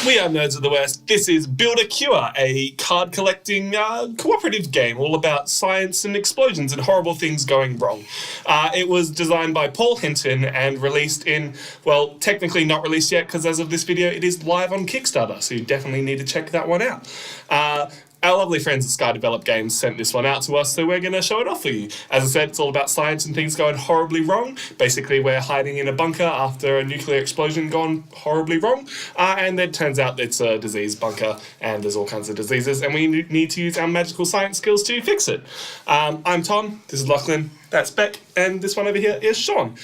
We are Nerds of the West. This is Build a Cure, a card collecting cooperative game all about science and explosions and horrible things going wrong. It was designed by Paul Hinton and released in, well, technically not released yet because as of this video it is live on Kickstarter, so you definitely need to check that one out. Our lovely friends at Sky Develop Games sent this one out to us, so we're going to show it off for you. As I said, it's all about science and things going horribly wrong. Basically, we're hiding in a bunker after a nuclear explosion gone horribly wrong, and then it turns out it's a disease bunker, and there's all kinds of diseases, and we need to use our magical science skills to fix it. I'm Tom, this is Lachlan, that's Beck, and this one over here is Sean.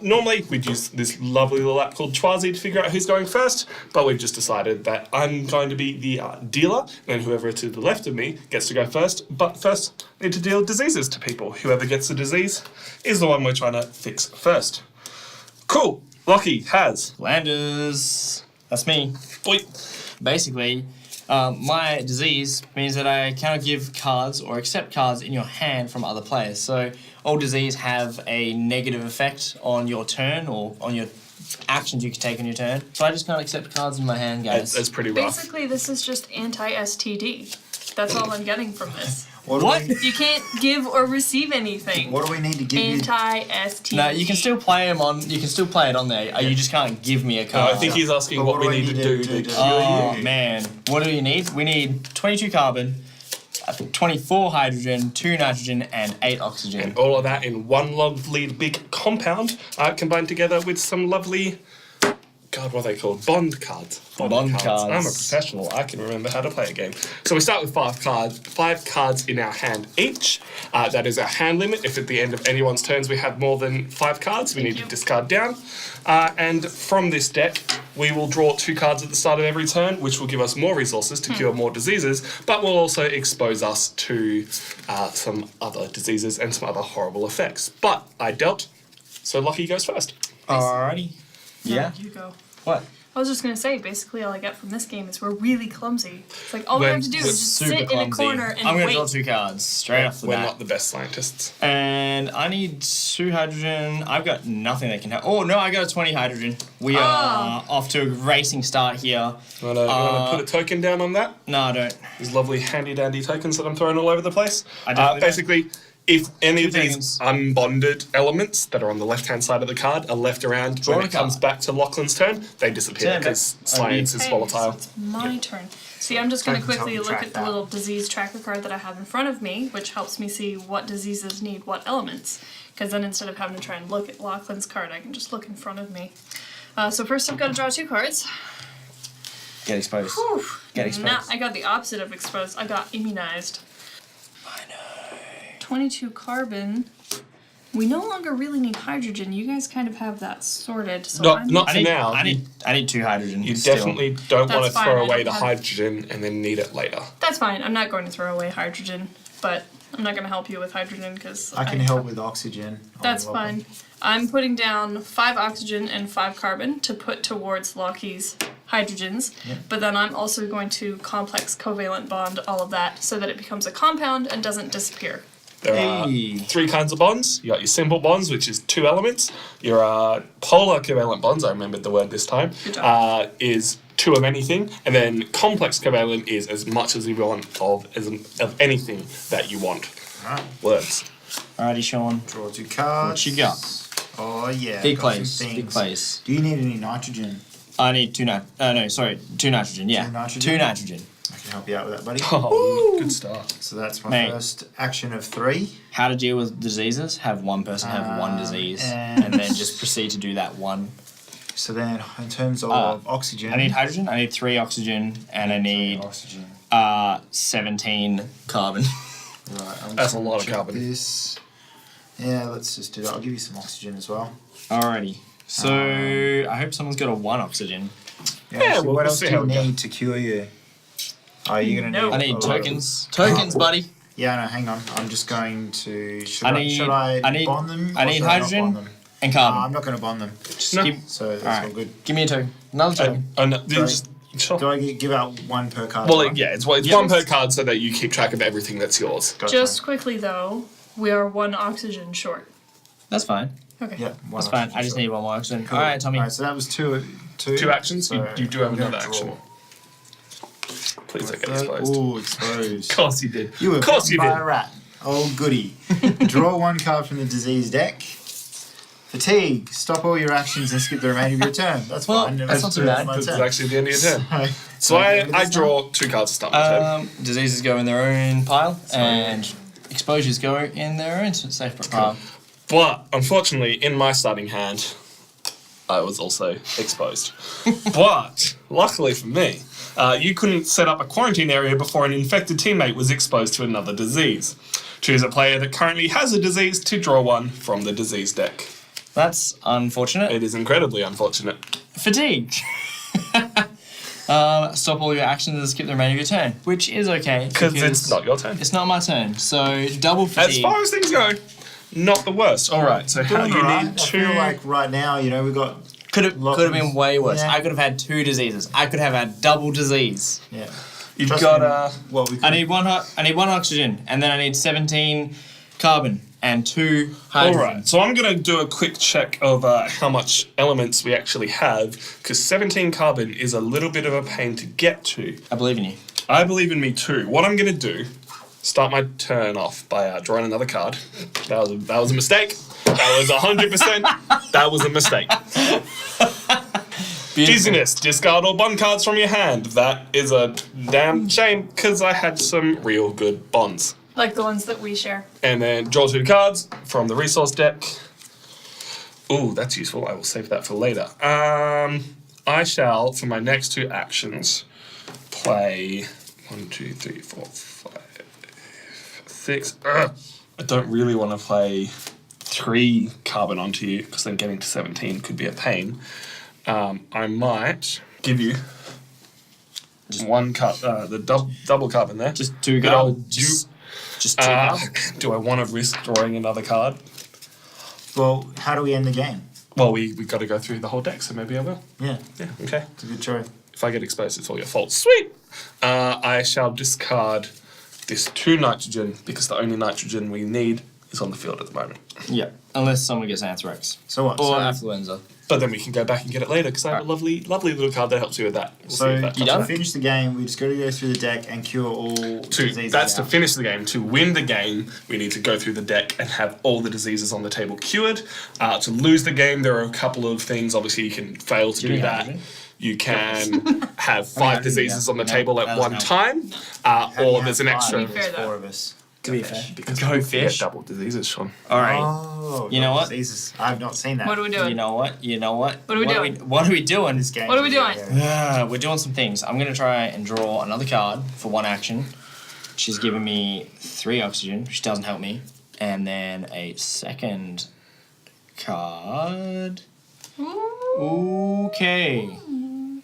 Normally, we'd use this lovely little app called Chwazi to figure out who's going first, but we've just decided that I'm going to be the dealer, and then whoever to the left of me gets to go first. But first, I need to deal diseases to people. Whoever gets the disease is the one we're trying to fix first. Cool. Lockie has... Landers. That's me. Boy. Basically, my disease means that I cannot give cards or accept cards in your hand from other players. So all disease have a negative effect on your turn or on your actions you can take on your turn. So I just can't accept cards in my hand, guys. That's pretty rough. Basically, this is just anti-STD. That's all I'm getting from this. What? You can't give or receive anything. What do we need to give you? Anti-STD. No, you can still play them on. You can still play it on there. You just can't give me a No, card. I think he's asking what we need to do to cure Oh you. man, what do you need? We need 22 carbon, 24 hydrogen, 2 nitrogen, and 8 oxygen. And all of that in one lovely big compound, combined together with some lovely... God, what are they called? Bond cards. Bond cards. I'm a professional. I can remember how to play a game. So we start with 5 cards in our hand each. That is our hand limit. If at the end of anyone's turns we have more than 5 cards, we need to discard down. And from this deck, we will draw 2 cards at the start of every turn, which will give us more resources to cure more diseases, but will also expose us to some other diseases and some other horrible effects. But I dealt, so Lockie goes first. Alrighty. No, Yeah. you go. What? I was just going to say, basically all I get from this game is we're really clumsy. It's like, all we We're- have to do we're is just super sit in a clumsy. corner and I'm gonna wait. draw 2 cards straight off the We're bat. not the best scientists. And I need 2 hydrogen. I've got nothing that can help. Oh no, I got a 20 hydrogen. We are off to a racing start here. You want to put a token down on that? No, I don't. These lovely handy-dandy tokens that I'm throwing all over the place. I definitely don't. Basically, if any of 2 these tokens. unbonded elements that are on the left-hand side of the card are left around Draw when a it comes card. back to Lachlan's turn, they disappear Turn because back. science is Okay, volatile. so it's my turn. See, I'm just going to Tokens help quickly you look track at the that. little disease tracker card that I have in front of me, which helps me see what diseases need what elements. Because then instead of having to try and look at Lachlan's card, I can just look in front of me. So first I've got to draw 2 cards. Get exposed. Whew. Get exposed. Nah, I got the opposite of exposed. I got immunized. I know. 22 carbon. We no longer really need hydrogen. You guys kind of have that sorted. So Not I for need, now. I need 2 hydrogen. You still. definitely don't want to That's fine, throw I away don't the have- hydrogen and then need it later. That's fine. I'm not going to throw away hydrogen, but I'm not going to help you with hydrogen because I can help with oxygen. That's I'm welcome. fine. I'm putting down 5 oxygen and 5 carbon to put towards Lockie's hydrogens, but then I'm also going to complex covalent bond all of that so that it becomes a compound and doesn't disappear. There are Hey. 3 kinds of bonds. You got your simple bonds, which is 2 elements. Your polar covalent bonds, I remembered the word this time, Good job. is 2 of anything. And then complex covalent is as much as you want of anything that you want. Alright, Words. Alrighty, Sean. draw 2 cards. What you got? Oh yeah. Big got some place. Big things. place. Do you need any nitrogen? I need 2 2 nitrogen. Yeah. 2 nitrogen? 2 nitrogen. I can help you out with that, buddy. Oh, good start. So that's my Mate. first action of 3. How to deal with diseases? Have one person have one disease, and- and then just proceed to do that one. So then, in terms of oxygen, I need hydrogen. I need 3 oxygen, and I need oxygen. 17 carbon. Right, I'm That's just a gonna lot of check carbon. This. Yeah, let's just do that. I'll give you some oxygen as well. Alrighty. So I hope someone's got a 1 oxygen. Yeah, actually, we'll what else see do how you we go. need to cure you? Are you gonna No. need? I need a lot of- tokens. Tokens, buddy. Yeah, no, hang on. I'm just going to. Should I I, need- should I, I need- bond them? I or need should not hydrogen. bond them? And No, carbon. I'm not going to bond them. Just No. give, So that's Alright. all good. give me a token. Another token. Sure. Do I give out 1 per card? Well, right? yeah, it's 1 per card so that you keep track of everything that's yours. Gotcha. Just quickly though, we are 1 oxygen short. That's fine. Okay. Yeah, That's fine. I just need 1 more oxygen. Cool. Alright, Tommy. Alright, so that was two. 2 actions. So You do have I'm gonna another draw. action. Please don't get exposed. Ooh, exposed. Of course you did. You were Of course you bitten by did. a rat. Oh, goody. Draw one card from the disease deck. Fatigue. Stop all your actions and skip the remainder of your turn. That's Well, fine. that's not too bad. my This is turn. actually the end of your turn. So I draw 2 cards to start my turn. Diseases go in their own pile, and exposures go in their own safe pile. But unfortunately, in my starting hand, I was also exposed. But luckily for me, you couldn't set up a quarantine area before an infected teammate was exposed to another disease. Choose a player that currently has a disease to draw one from the disease deck. That's unfortunate. It is incredibly unfortunate. Fatigue. Stop all your actions and skip the remainder of your turn, which is okay. Because it's not your turn. It's not my turn, so double fatigue. As far as things go, not the worst. All right, so how Doing you alright. need I 2... feel like right now, you know, we've got... Could have been way worse. Yeah. I could have had 2 diseases. I could have had double disease. Yeah. You've Trust got me, well, we could, I need one oxygen, and then I need 17 carbon and 2 All hydrogen. right, so I'm going to do a quick check of how much elements we actually have, because 17 carbon is a little bit of a pain to get to. I believe in you. I believe in me too. What I'm going to do, start my turn off by drawing another card. That was a mistake. That was 100%. That was a mistake. Dizziness. Discard all bond cards from your hand. That is a damn shame, because I had some real good bonds. Like the ones that we share. And then draw 2 cards from the resource deck. Ooh, that's useful. I will save that for later. I shall, for my next 2 actions, play 1, 2, 3, 4, 5, 6. I don't really want to play 3 carbon onto you, because then getting to 17 could be a pain. I might give you just 1 the double carbon there. Just 2 Good cards. old Just 2 cards. do I want to risk drawing another card? well, how do we end the game? Well, we got to go through the whole deck, so maybe I will. Yeah, Yeah, okay. it's a good choice. If I get exposed, it's all your fault. Sweet! I shall discard this 2 nitrogen, because the only nitrogen we need is on the field at the moment. Yeah, unless someone gets anthrax. So what? Or So, affluenza. But then we can go back and get it later, because I have a lovely little card that helps you with that. We'll see so if that to touches finish the game, we just got to go through the deck and cure all diseases. That's to out. finish the game. To win the game, we need to go through the deck and have all the diseases on the table cured. To lose the game, there are a couple of things. Obviously, you can fail to do me that. hydrogen? You can have 5 I can do diseases that. on the Yeah, table that at doesn't one help. time, How do you or have there's an 5? extra. To be fair, There's though. 4 of us. To be fair. Because Go we fish. get double diseases, Sean. Alright. Oh, You know what? Diseases. I've not seen that. What are we doing? You know what? What are we doing? What are we doing? This game. What are we doing? We're doing some things. I'm going to try and draw another card for 1 action. She's giving me 3 oxygen, which doesn't help me. And then a second card. Okay.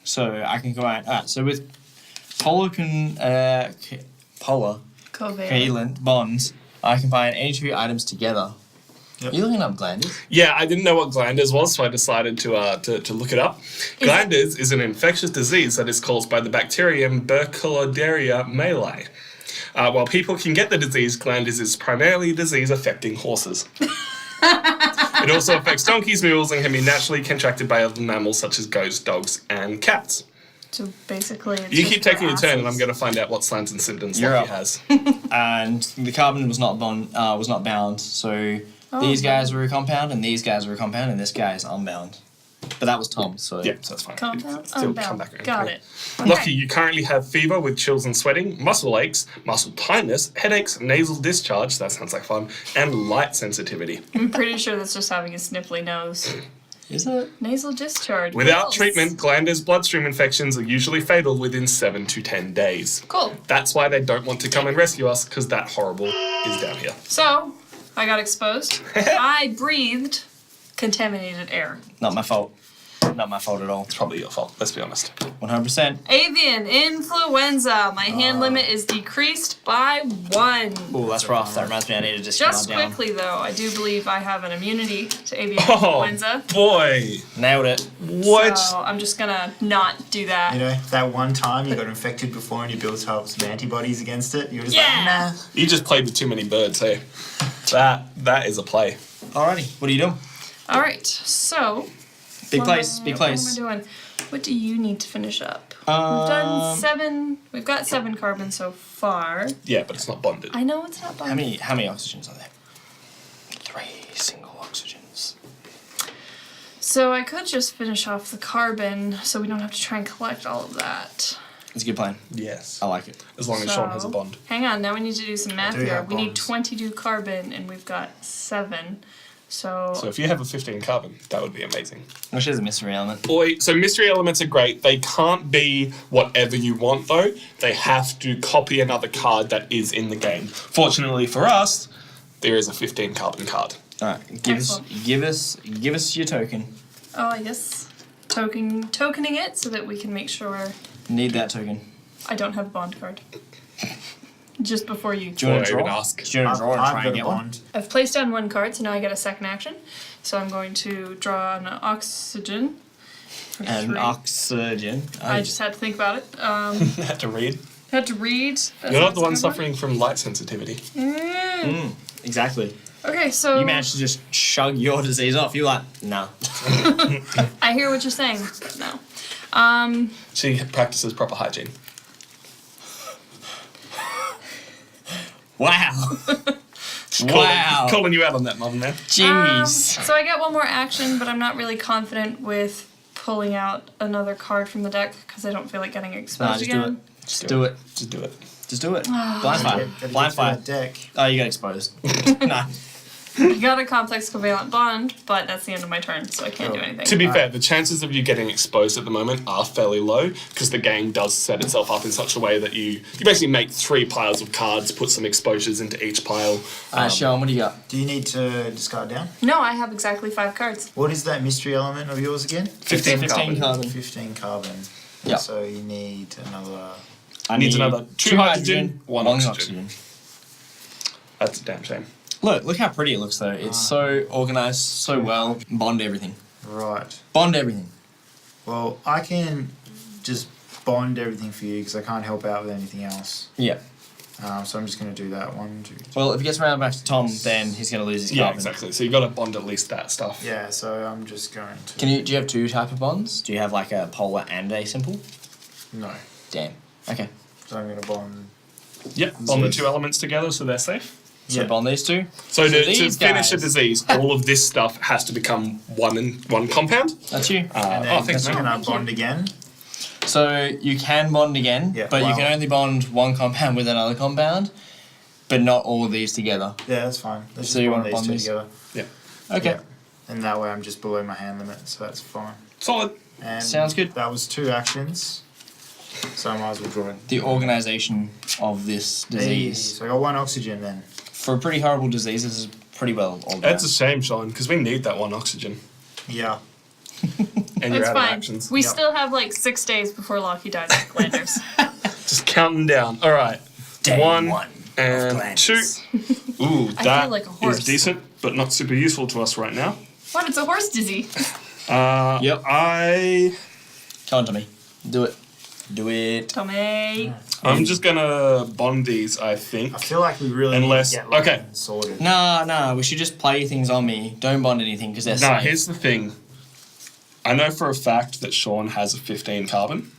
So I can go out. Alright, so with polar covalent bonds, I can find any 2 items together. Yep. You looking up glanders? Yeah, I didn't know what glanders was, so I decided to look it up. Glanders is an infectious disease that is caused by the bacterium Burkholderia malae. While people can get the disease, glanders is primarily a disease affecting horses. It also affects donkeys, mules, and can be naturally contracted by other mammals such as goats, dogs, and cats. So basically, it's You just keep taking for your turn, and I'm asses. going to find out what signs and symptoms You're Lucky up. has. And the carbon was not bound. So these guys were a compound, and these guys were a compound, and this guy is unbound. But that was Tom. So Yeah, so that's fine. Compound, It'll still unbound. come back around. Got Yeah. it. Lucky, you currently have fever with chills and sweating, muscle aches, muscle tightness, headaches, nasal discharge, that sounds like fun, and light sensitivity. I'm pretty sure that's just having a sniffly nose. is it? Nasal discharge. Without Gross. treatment, glanders' bloodstream infections are usually fatal within 7 to 10 days. Cool. That's why they don't want to come and rescue us, because that horrible is down here. So, I got exposed. I breathed contaminated air. Not my fault. Not my fault at all. It's probably your fault, let's be honest. 100%. Avian influenza. My hand limit is decreased by 1. Ooh, that's rough. That reminds me I need to just Just calm down. quickly, though, I do believe I have an immunity to avian Oh, influenza. boy. Nailed it. What? So I'm just gonna not do that. You know, that one time you got infected before and you built up some antibodies against it, you're just Yeah. like, nah. You just played with too many birds, hey? That is a play. Alrighty. What are you doing? All right, so Big place, big What am I place. doing? What do you need to finish up? We've done 7. We've got 7 carbon so far. Yeah, but it's not bonded. I know it's not bonded. How many oxygens are there? 3 single oxygens. So I could just finish off the carbon so we don't have to try and collect all of that. It's a good plan. Yes. I like it. As long as Sean has a bond. Hang on, now we need to do some math do here. have We need bonds. 22 carbon and we've got 7. So So if you have a 15 carbon, that would be amazing. Which is a mystery element. Boy, so mystery elements are great. They can't be whatever you want, though. They have to copy another card that is in the game. Fortunately for us, there is a 15 carbon card. Alright, give us your token. oh yes. Tokening it so that we can make sure Need that token. I don't have a bond card. Just before you. Do you want to Before I even draw? ask. Do you want to draw and try I've and got a get one? bond. I've placed down 1 card, so now I get a second action. So I'm going to draw an oxygen. For An 3. oxygen. I just had to think about it. Had to read. Had to read. You're not the one suffering from light sensitivity. Exactly. Okay, so You managed to just shrug your disease off. You're like, nah. I hear what you're saying. No. She practices proper hygiene. Wow. Wow. Calling you out on that, Mum, man. Jeez. So I get 1 more action, but I'm not really confident with pulling out another card from the deck because I don't feel like getting exposed Nah, just do it. again. Just do it. Just do it. Just do it. Blind fire. Gotta Blind get to fire. that deck. Oh, you got exposed. Nah. I got a complex covalent bond, but that's the end of my turn, so I can't do anything. To be fair, the chances of you getting exposed at the moment are fairly low because the game does set itself up in such a way that you basically make 3 piles of cards, put some exposures into each pile. Sean, what do you got? Do you need to discard down? No, I have exactly 5 cards. What is that mystery element of yours again? 15 carbon. carbon. 15 carbon. Yep. So you need another. I Needs need another 2 hydrogen, 1 oxygen. oxygen. That's a damn shame. Look how pretty it looks though. It's so organized, so well. Bond everything. Right. Bond everything. Well, I can just bond everything for you because I can't help out with anything else. Yeah. So I'm just going to do that. 1, 2, 3. Well, if he gets round back to Tom, then he's going to lose his Yeah, carbon. exactly. So you've got to bond at least that stuff. Yeah, so I'm just going to. Do you have 2 type of bonds? Do you have like a polar and a simple? No. Damn. Okay. So I'm going to bond. Yep, bond the 2 elements together so they're safe. So Yeah. bond these 2. So to these finish a guys- disease, all of this stuff has to become one compound. That's you. And then thanks, can man. I bond again? So you can bond again, Yeah, but you wow. can only bond 1 compound with another compound, but not all of these together. Yeah, that's fine. Let's So just you bond wanna these bond 2 these? together. Okay. Yeah. And that way I'm just below my hand limit, so that's fine. Solid. And Sounds good. That was 2 actions. So I might as well draw it. The organization of this disease. So I got 1 oxygen then. For a pretty horrible disease, this is pretty well organized. That's a shame, Sean, because we need that 1 oxygen. Yeah. And you're It's out of fine. actions. We Yep. still have like 6 days before Lockie dies of Glanders. Just counting down. All right. Day 1 one and of 2. Ooh, I that feel like a horse. is decent, but not super useful to us right now. What? It's a horse disease. Yep. I'm Come on, Tommy. Do it. Do it. Tommy. just gonna bond these, I think. I feel like we really Unless- need to get okay. London sorted. Nah, we should just play things on me. Don't bond anything because they're Now, safe. here's the thing. I know for a fact that Sean has a 15 carbon.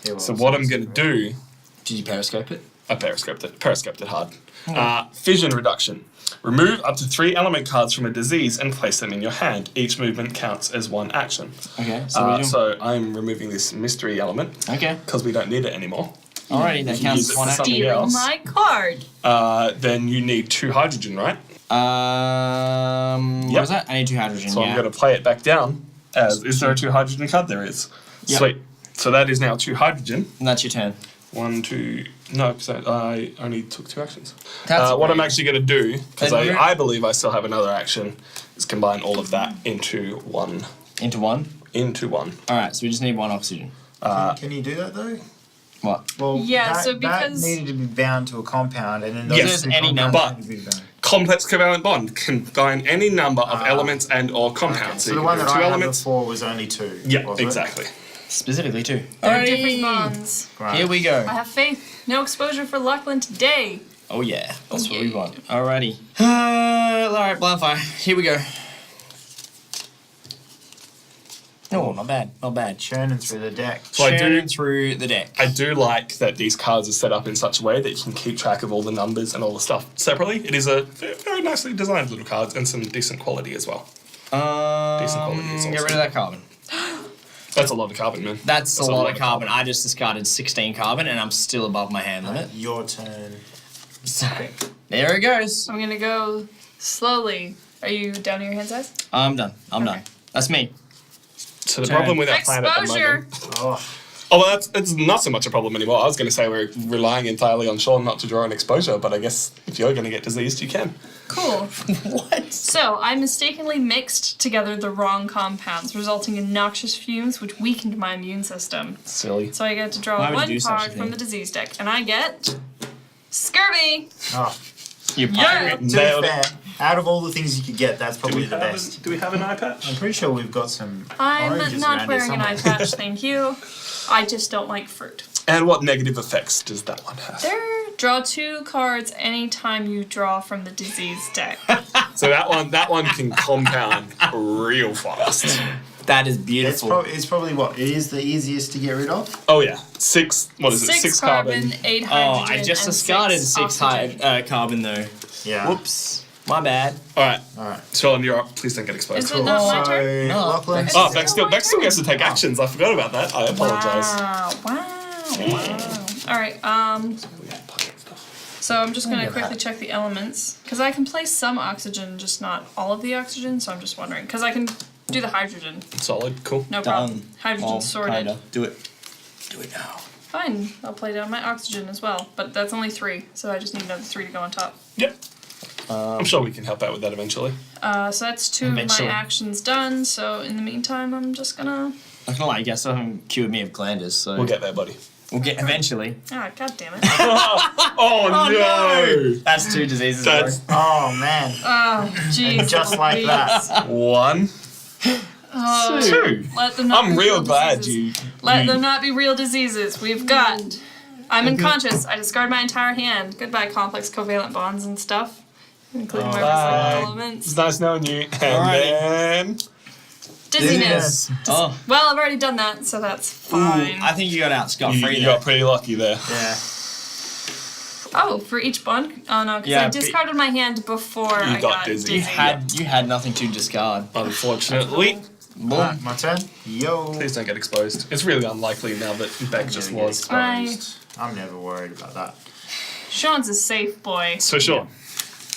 Yeah, well, So what I'm gonna do, Did you periscope it? I periscoped it hard. Fission reduction. Remove up to 3 element cards from a disease and place them in your hand. Each movement counts as 1 action. Okay, so what are you doing? So I'm removing this mystery element Okay. because we don't need it anymore. Alrighty, that You counts use as it 1 for action. something Stealing else. my card. Then you need 2 hydrogen, right? What Yep. was that? I need 2 hydrogen, So yeah. I'm going to play it back down. As is there a 2 hydrogen card? There is. Yep. Sweet. So that is now 2 hydrogen. And that's your turn. 1, 2. No, because I only took 2 actions. That's What I'm great. actually going to do, because Then you're- I believe I still have another action, is combine all of that into one. Into 1? Into one. Alright, so we just need 1 oxygen. Can you do that though? What? Well, Yeah, that, so because- that needed to be bound to a compound, and then Yes. those two Any compounds number. need to be bound. Complex covalent bond. Combine any number of elements and or compounds. So you the can one do that 2 I had elements. before was only 2. Yeah, wasn't it? exactly. Specifically 2. They're different bonds. Right. Here we go. I have faith. No exposure for Lachlan today. Oh yeah, that's what we Yeah. want. Alrighty. Alright, blind fire. Here we go. Oh, not bad, not bad. Churning through the deck. So I do- Churning through the deck. I do like that these cards are set up in such a way that you can keep track of all the numbers and all the stuff separately. It is a very nicely designed little cards and some decent quality as well. Decent quality is Get awesome. rid of that carbon. That's a lot of carbon, man. That's a lot of carbon. I just discarded 16 carbon and I'm still above my hand limit. Your turn. So, there it goes. I'm gonna go slowly. Are you down to your hand size? I'm done. I'm done. That's me. So the Turn. problem with our plan at the Exposure. moment... Oh, Oh, well, it's not so much a problem anymore. I was going to say we're relying entirely on Sean not to draw an exposure, but I guess if you're going to get diseased, you can. Cool. What? So I mistakenly mixed together the wrong compounds, resulting in noxious fumes, which weakened my immune system. Silly. So I get to draw Why would you one do such a card from thing? the disease deck, and I get Scurvy. oh. You Yeah. pirate. To be Nailed it. fair, out of all the things you could get, that's probably the best. Do we have an eye patch? I'm pretty sure we've got some I'm oranges not around wearing here an eye somewhere. patch, thank you. I just don't like fruit. And what negative effects does that one have? Draw 2 cards anytime you draw from the disease deck. So that one can compound real fast. That is It's, beautiful. it's probably what? It is the easiest to get rid of? Oh yeah, 6. What is it? 6 carbon. 8 Oh, hydrogen. I just and discarded 6 six oxygen. carbon though. Yeah. Whoops. My bad. All right, Alright. Sean, you're up. Please don't get exposed. Is it not my So, turn? No. Lachlan. Oh, Beck still gets to take actions. I forgot about that. I apologize. Wow. Alright, so I'm just gonna quickly check the elements. Because I can place some oxygen, just not all of the oxygen, so I'm just wondering. Because I can do the hydrogen. Solid, cool. No problem. Done. Hydrogen Oh, sorted. kinda. Do it. Do it now. Fine, I'll play down my oxygen as well. But that's only 3, so I just need another 3 to go on top. Yep. I'm sure we can help out with that eventually. So that's 2 of my Eventually. actions done, so in the meantime I'm just gonna... I can lie, I guess someone cured me of glanders, so We'll get there, buddy. we'll get eventually. Ah, god damn it. Oh, no! That's 2 diseases. That's Oh man. Oh, jeez. And just like Louise. that. 1, Oh, 2. let them not I'm be real glad diseases. you. Let them not be real diseases. We've got... I'm unconscious. I discard my entire hand. Goodbye, complex covalent bonds and stuff. Including my Bye. recycled It's elements. nice knowing you. And Alrighty. then. Dizziness. Oh. Well, I've already done that, so that's Ooh, fine. I think you got out scot You, free you there. got pretty lucky there. Yeah. Oh, for each bond? Oh no, because Yeah, I but- discarded my hand before You I got got dizzy. dizzy. You had nothing to discard. Unfortunately. Boom. Alright, my turn. Yo. Please don't get exposed. It's really unlikely now that Beck just Never get was. exposed. I'm never worried about that. Sean's a safe boy. So, Sean,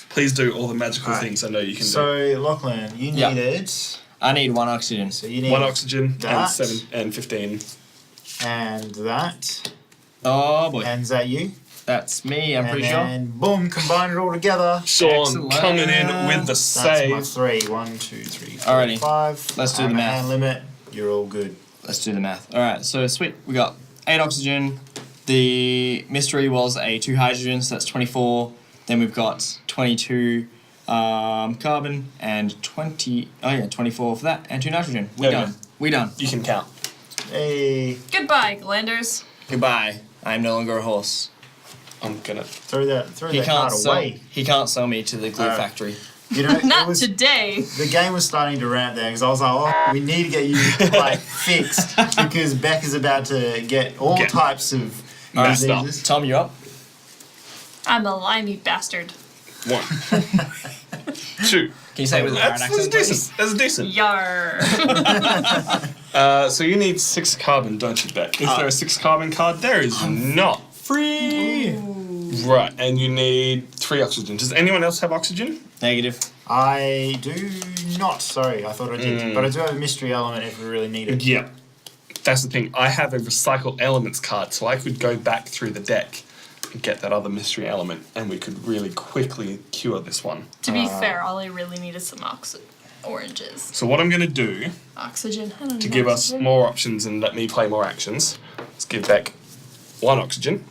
please do all the magical Alright. things I know you can do. So, Lachlan, you Yeah. needed. I need 1 oxygen. So you need 1 oxygen and that. 7 and 15. and that. Oh boy. And is that you? That's me, I'm pretty sure. And boom, combine it all together. Sean Excellent. coming in with the That's my save. 3. 1, 2, 3, 4, Alrighty. 5. Let's do I'm the a math. hand limit. You're all good. Let's do the math. Alright, so sweet. We got 8 oxygen. The mystery was a 2 hydrogen, so that's 24. Then we've got 22 carbon and 24 for that, and 2 nitrogen. We There we done. We done. You can count. Hey, Goodbye, Glanders. Goodbye. I am no longer a horse. I'm gonna. throw that He card can't sell. away. He can't sell me to the glue Alright. factory. You know, Not it was, today. the game was starting to ramp there because I was like, oh, we need to get you like fixed because Beck is about to get all Get types of messed up. diseases. Tom, you up? I'm a limey bastard. 1. 2. Can you say it with a That's accent, please? decent. That's decent. Yar. So you need 6 carbon, don't you, Beck? Is there a 6 carbon card? There is not. Free. Right, and you need 3 oxygen. Does anyone else have oxygen? Negative. I do not. Sorry, I thought I did. But I do have a mystery element if we really need it. Yeah. That's the thing. I have a recycle elements card, so I could go back through the deck and get that other mystery element, and we could really quickly cure this one. To be fair, all I really need is some oranges. So what I'm going to do Oxygen. I don't to need give us oxygen. more options and let me play more actions, let's give Beck 1 oxygen.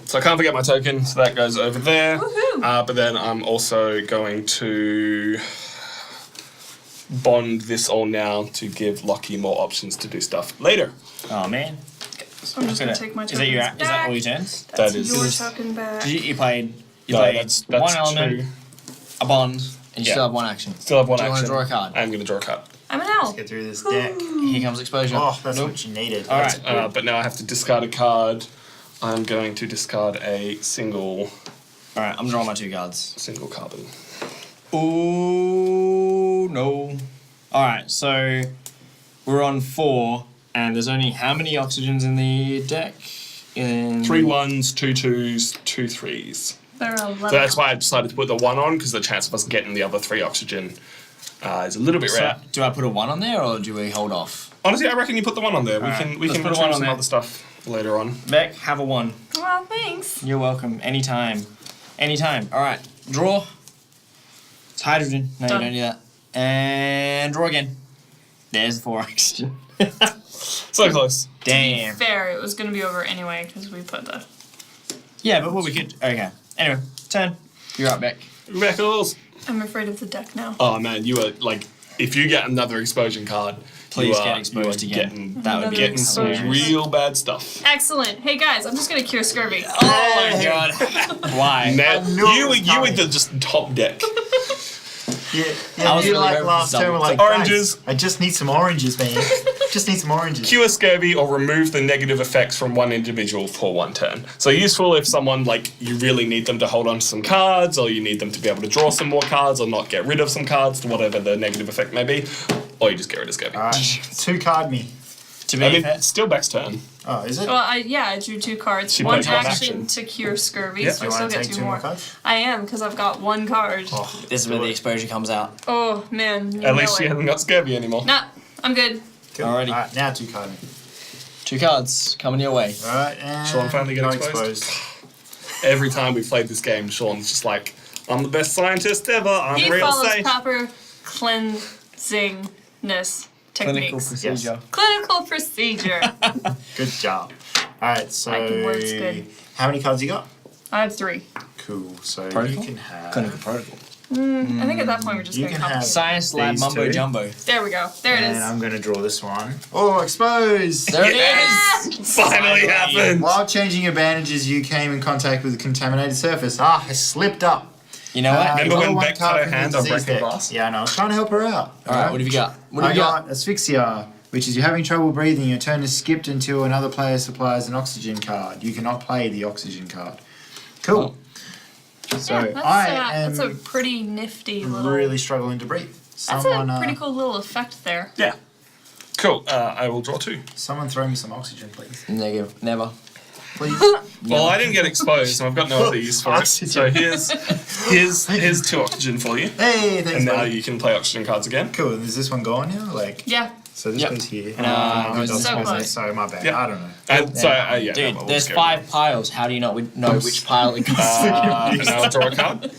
So I can't forget my token, so that goes over there. Woohoo. But then I'm also going to bond this all now to give Lockie more options to do stuff later. Oh man. So I'm just gonna take my Is tokens that back. all your turns? That's That is- your is- token back. You played. You No, played that's 1 element, 2. a bond, and you Yeah. still have 1 action. Still have 1 Do you action. wanna draw a card? I'm going to draw a card. I'm an Let's owl. get through this deck. Here comes exposure. Oh, that's Nope. what you needed. All right. But now I have to discard a card. I'm going to discard a single All right. I'm drawing my 2 cards. carbon. Oh no. All right. So we're on 4, and there's only how many oxygens in the deck? 3 1s, 2 2s, 2 3s. There are 11. So that's why I decided to put the 1 on, because the chance of us getting the other 3 oxygen is a little bit So, rare. do I put a 1 on there, or do we hold off? Honestly, I reckon you put the 1 on there. Alright, We let's can put a retrieve 1 on some there. other stuff later on. Beck, have a 1. Well, thanks. You're welcome. Anytime. Anytime. All right. Draw. It's hydrogen. No, Done. you don't do that. And draw again. There's the 4 oxygen. So close. Damn. Fair, it was going to be over anyway because we put the. Yeah, but what we could. Okay. Anyway, turn. You're up, Beck. Reckles. I'm afraid of the deck now. Oh man, you are like, if you get another explosion card, Please you get are, exposed you are again. Getting, That would be getting some hilarious. real bad stuff. Excellent. Hey guys, I'm just going to cure Scurvy. Oh my god. Why? Now, knew it you was with coming. the just top deck. Yeah, I was you really like hoping last for turn were like, Oranges. "Guys, I just need some oranges, man. Just need some oranges. Cure Scurvy or remove the negative effects from one individual for 1 turn. So useful if someone, like, you really need them to hold on to some cards, or you need them to be able to draw some more cards, or not get rid of some cards, whatever the negative effect may be, or you just get rid of Scurvy. Alright, 2 card me. To be I mean, fair. it's still Beck's turn. Oh, is it? Well, I drew 2 cards. She One plays one action action. to cure Scurvy, Yep. so Do I you still want to get take 2 2 more more. cards? I am, because I've got 1 card. Oh, This is where the exposure comes out. Oh, man. You At know least she it. hasn't got Scurvy anymore. Nah, I'm good. cool. Alrighty. Alright, now 2 card me. 2 cards coming your way. Alright, and Sean finally get no exposed? Every time we've played this game, Sean's just like, I'm the best scientist ever, I'm He real follows safe. proper cleansingness Clinical techniques. procedure. Clinical procedure. Good job. Alright, so My word's good. how many cards you got? I have 3. Cool. So Protocol? you can have Clinical protocol. I think at that point we're just You going to can have- complicate. Science lab These mumbo 2. jumbo. There we go. There it and is. I'm gonna draw this one. Oh, exposed! There Yes! it is! Finally happened! While changing your bandages, you came in contact with a contaminated surface. Ah, I slipped up. You know what? Remember draw when 1 Beck card cut her from the hand on disease breaking deck. glass? Yeah, I know. I was trying to help her out. Alright, what have you got? What have I you got? got asphyxia, which is you're having trouble breathing. Your turn is skipped until another player supplies an oxygen card. You cannot play the oxygen card. Cool. So yeah, that's a am pretty nifty little. really struggling to breathe. That's Someone, a pretty cool little effect there. Yeah. Cool. I will draw 2. Someone throw me some oxygen, please. Negative. Never. Please. Well, I didn't get exposed, so I've got no other use for it. Oxygen. So here's 2 oxygen for you, Hey, thanks, and now buddy. you can play oxygen cards again. Cool. Is this one gone now? Like, Yeah. so this Yep. goes here. goes That's this way. fine. So my bad. Yep. I don't know. And so yeah, Dude, no, we'll there's just go 5 piles. How do you not know which pile it goes to? and I'll draw a card.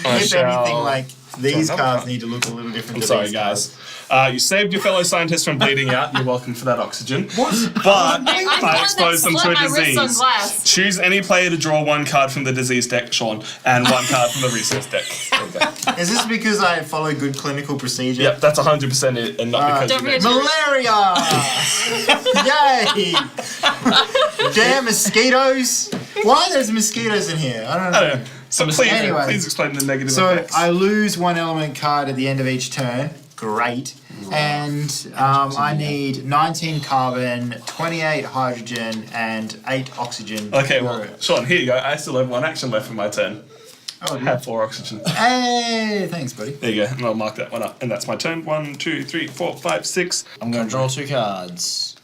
I If shall- anything, like these another cards card. need to look a little different. I'm to sorry, these guys. cards. You saved your fellow scientists from bleeding out. You're welcome for that oxygen. What? But I'm the I one that exposed them to slit a my wrists on disease. glass. Choose any player to draw 1 card from the disease deck, Sean, and 1 card from the resource deck. There you go. Is this because I follow good clinical procedure? Yep, that's 100% it, and not because Don't you forget know. to- Malaria! Yay! Damn mosquitoes! Why are there mosquitoes in here? I don't know. I don't know. So please, Anyway. please explain the negative So effects. I lose 1 element card at the end of each turn. Great. And I need 19 carbon, 28 hydrogen, and 8 oxygen. Okay, well, Sean, here you go. I still have 1 action left for my turn. Oh, I have 4 oxygen. hey, thanks, buddy. There you go, and I'll mark that one up. And that's my turn. 1, 2, 3, 4, 5, 6. I'm going to draw 2 cards.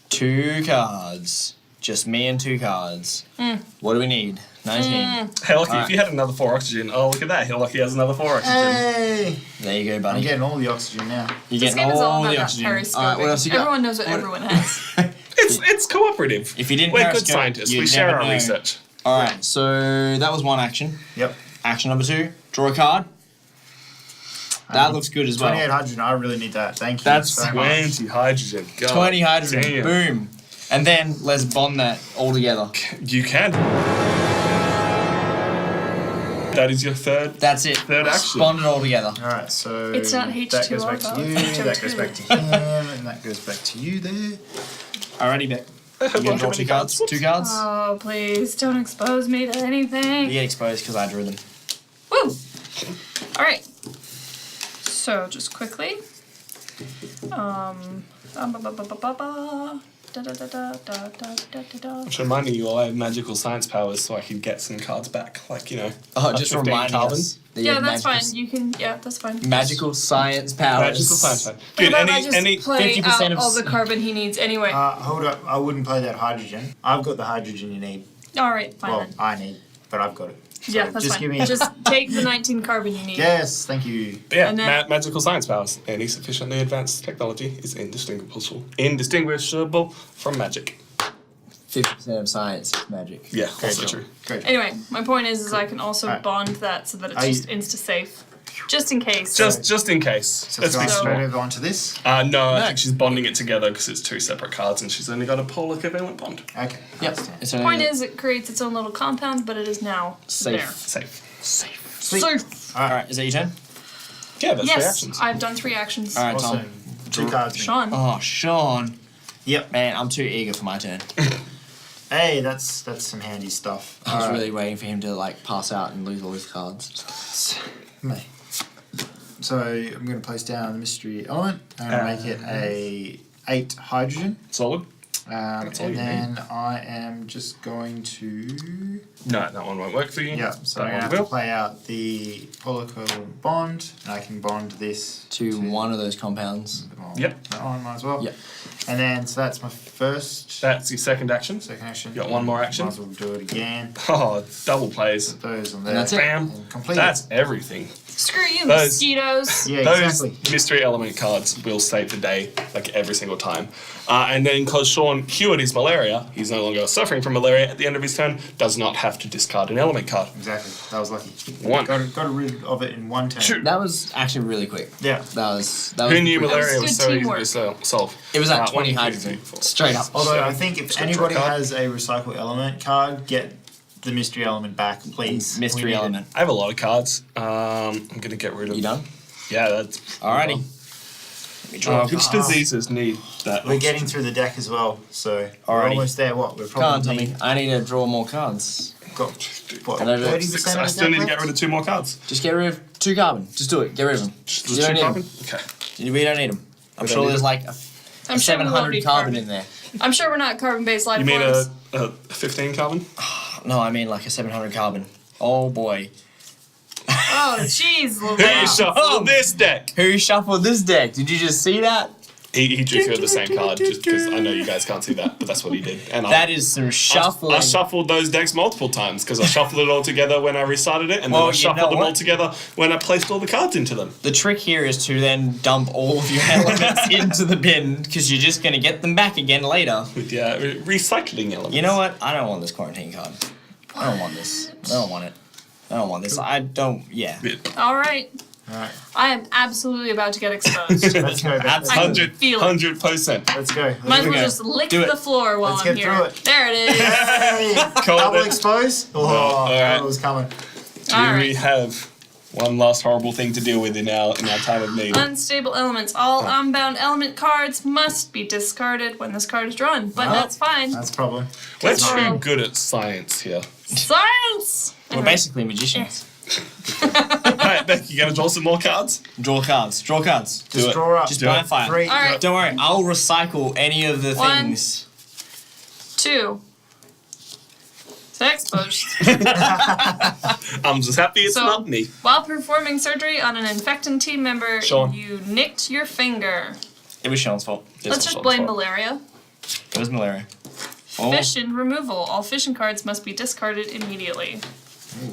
2 cards. Just me and 2 cards. What do we need? 19. Hey, Lucky, Alright. if you had another 4 oxygen, oh, look at that. Hey, Lucky has another 4 oxygen. Hey! There you go, I'm buddy. getting all the oxygen now. You're This getting game is all all about the that oxygen. periscoping. Alright, what else you got? Everyone knows what everyone has. It's cooperative. If you didn't We're good periscope, scientists. you'd We share never our know. research. Alright, so that was 1 action. Yep. Action number 2, draw a card. That looks good as well. 28 hydrogen, I really need that. Thank you That's so much. 20 hydrogen. God 20 hydrogen. damn. Boom. And then let's bond that all together. You can. That is your third. That's it. Third action. Bond it all together. Alright, so It's not that goes back to H2O, you, though. that goes back to him, and that goes back to you there. Alrighty, Beck. I You have gonna draw 2 cards? 2 cards? Oh, please don't expose me to You anything. get exposed because I drew them. Woo! Alright. So, just quickly. Which reminding you all, I have magical science powers, so I can get some cards back. Like, you know, Oh, just 15 reminding carbon. us. that you Yeah, have that's magical fine. You can. Yeah, that's fine. Magical science powers. Magical science power. How Dude, about I any, just any, play 50% out of all the carbon he needs anyway. Hold up. I wouldn't play that hydrogen. I've got the hydrogen you need. All right, fine Well, then. I need, but I've got it. So Yeah, that's just fine. give me. Just take the 19 carbon you need. Yes, thank you. yeah, And then- magical science powers. Any sufficiently advanced technology is indistinguishable from magic. 50% of science is magic. Yeah, Great also job. true. Great job. Anyway, my point is I can also Alright. bond that so that it's Are just you- insta-safe. Just in case. Just in case. So Let's be let's go straight sure. over onto this. No, I think she's bonding it together because it's two separate cards and she's only got a polar covalent bond. Okay. Yep. understand. It's Point is, it creates its own little compound, but it is now Safe. there. Safe. Sweet. Safe. Alright, is that your turn? Yeah, that's three Yes, actions. I've done 3 actions. Alright, Awesome. Tom. 2 cards. Sean. Oh, Sean. Yep. Man, I'm too eager for my turn. Hey, that's some handy stuff. I was Alright. really waiting for him to like pass out and lose all his cards. Me. So I'm going to place down the mystery element. I'm going to make it a 8 hydrogen. Solid? And all you then I am just going to. No, that one won't work for you. Yeah, so that I'm going to one have to will. play out the polar covalent bond, and I can bond this To one of those compounds. well, Yep. that one might as well. Yep. And then, so that's my first. That's your second action. Second action. You got one more action? Might as well do it again. Oh, double plays. Put those on there. And that's it. Bam. And complete. That's everything. Screw you, Those- mosquitoes. Yeah, Those exactly. mystery element cards will save the day, like every single time. And then because Sean cured his malaria, he's no longer suffering from malaria at the end of his turn, does not have to discard an element card. Exactly. That was lucky. One. Got rid of it in one turn. Shoot. That was actually really quick. Yeah. That was Who knew quick. malaria That was was so good easy to teamwork. solve? It was like 20 1, 2, hydrogen. 3, 4. Straight up. Although So, I think if so draw a anybody card. has a recycle element card, get the mystery element back, please. We Mystery need it. element. I have a lot of cards. I'm going to get rid of... You done? Yeah, that's... Alrighty. Let me draw. Which diseases need that? We're getting through the deck as well, so we're Alrighty. almost there. What? We're Come on, probably Tommy. I need to draw more cards. got what? Can I do it? 30% I of the still deck need to get left? rid of 2 more cards. Just get rid of 2 carbon. Just do it. Get rid of them. Just You 2 don't need carbon? them. Okay. We don't need them. I'm We sure don't need there's them? like a I'm sure we won't 700 need carbon in there. I'm sure we're not carbon-based life You mean forms. a 15 carbon? No, I mean like a 700 carbon. Oh boy. Oh, jeez, Who Lavelle. shuffled this deck? Who shuffled this deck? Did you just see that? He drew 2 of the same card just because I know you guys can't see that, but that's what he did. And That is some shuffling. I shuffled those decks multiple times because I shuffled it all together when I restarted it, and Well, then I you shuffled know them all what? together when I placed all the cards into them. The trick here is to then dump all of your elements into the bin because you're just going to get them back again later. With the recycling elements. You know what? I don't want this quarantine card. I don't want this. I don't want it. I don't want this. I don't. Yeah. All right. Alright, I am absolutely about to get exposed. let's go. Let's I can feel it. 100%. Let's go. Might as well go. just lick Do it. the floor while Let's I'm get here. through it. There it is. Hey, Call double it. expose. Oh, alright. that was coming. Do All we right. have one last horrible thing to deal with in our time of need? Unstable elements. All unbound element cards must be discarded when this card is drawn, but Well, that's fine. That's a problem. We're Tomorrow. too good at science here. Science! We're basically magicians. Alright, Becky, you gonna draw some more cards? Draw cards. Draw cards. Just it. draw up. Just Do it. blind fire. 3. Alright. Don't worry. I'll recycle any of the One. things. 2. Exposed. I'm just happy it's So- not me. While performing surgery on an infected team member, Sean. you nicked your finger. It was Sean's fault. Let's just blame malaria. It was malaria. Oh. Fission removal. All fission cards must be discarded immediately.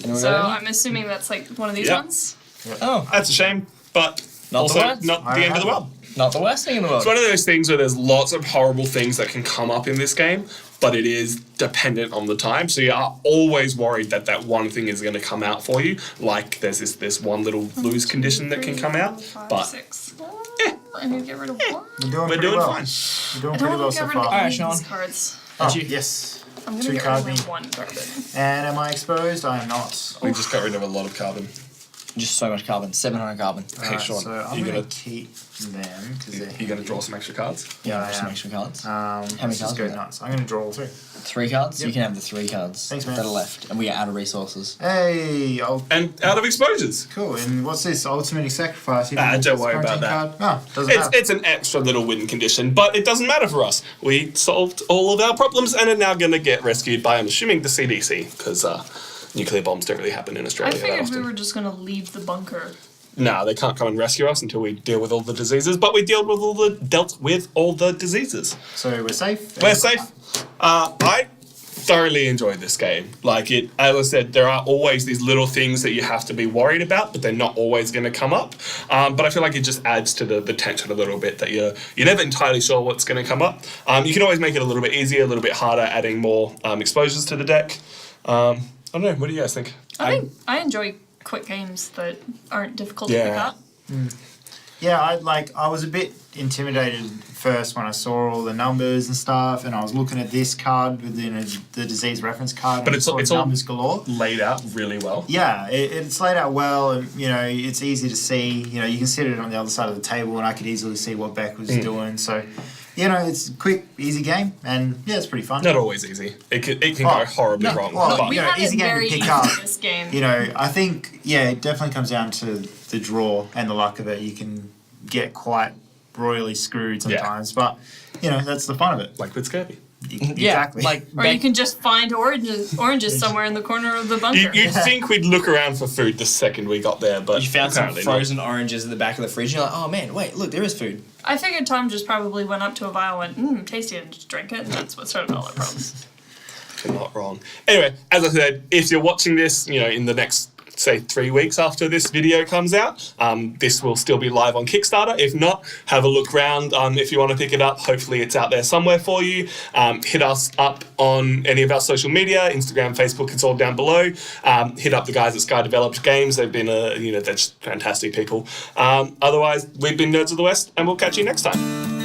Anyone So got any? I'm assuming that's like one of these Yeah. ones. Oh, That's a shame, but Not also the worst. not I the end of the have world. not the worst thing in the world. It's one of those things where there's lots of horrible things that can come up in this game, but it is dependent on the time. So you are always worried that that one thing is going to come out for you. Like there's this one little lose condition that can come out, Five, but 6. I need to get rid of one. We're doing we're pretty doing well. fine. We're doing I pretty don't well want to so get rid of far. any Alright, of Sean. these cards. Oh, you. yes. I'm gonna Two get rid card of me. my one carbon. And am I exposed? I am not. We just got rid of a lot of carbon. Just so much carbon. 700 carbon. Alright, Sean, so I'm you going gonna- to keep them because they're You're going to draw some extra cards? Yeah, I some am. extra cards. How many Let's just cards go we got? nuts. I'm going to draw all 3. 3 cards? Yep. You can have the 3 cards Thanks, man. that are left. And we are out of resources. Hey, And out of exposures. cool. And what's this? Ultimate Sacrifice. Don't worry about that. Oh, doesn't It's, matter. it's an extra little win condition, but it doesn't matter for us. We solved all of our problems and are now going to get rescued by, I'm assuming, the CDC, because nuclear bombs don't really happen in I Australia that figured often. we were just gonna leave the bunker. No, they can't come and rescue us until we deal with all the diseases, but we dealt with all the diseases. So we're safe? We're safe. I thoroughly enjoyed this game. Like it, as I said, there are always these little things that you have to be worried about, but they're not always going to come up. But I feel like it just adds to the tension a little bit that you're never entirely sure what's going to come up. You can always make it a little bit easier, a little bit harder, adding more exposures to the deck. I don't know. What do you guys think? I think I enjoy quick games that aren't difficult to Yeah. pick up. Yeah, I was a bit intimidated first when I saw all the numbers and stuff, and I was looking at this card with the disease reference card, But and it's I saw all numbers galore. laid out really well. Yeah, it's laid out well, and it's easy to see. You can sit it on the other side of the table, and I could easily see what Beck was doing. So, it's a quick, easy game, and yeah, it's pretty fun. Not always easy. It can go horribly wrong. well, but We Yeah, had easy it game to very pick easy up. this game. I think it definitely comes down to the draw and the luck of it. You can get quite royally screwed sometimes, but that's the fun of it. like with Scurvy. Exactly. Or you can just find oranges somewhere in the corner of the bunker. You'd think we'd look around for food the second we got there, but You found some apparently not. frozen oranges in the back of the fridge. And you're like, oh man, wait, look, there is food. I figured Tom just probably went up to a vial and went, tasty, and just drank it, and that's what started all our problems. You're not wrong. Anyway, as I said, if you're watching this, in the next, say, 3 weeks after this video comes out, this will still be live on Kickstarter. If not, have a look around. If you want to pick it up, hopefully it's out there somewhere for you. Hit us up on any of our social media, Instagram, Facebook, it's all down below. Hit up the guys at Sky Developed Games. They've been, they're just fantastic people. Otherwise, we've been Nerds of the West, and we'll catch you next time.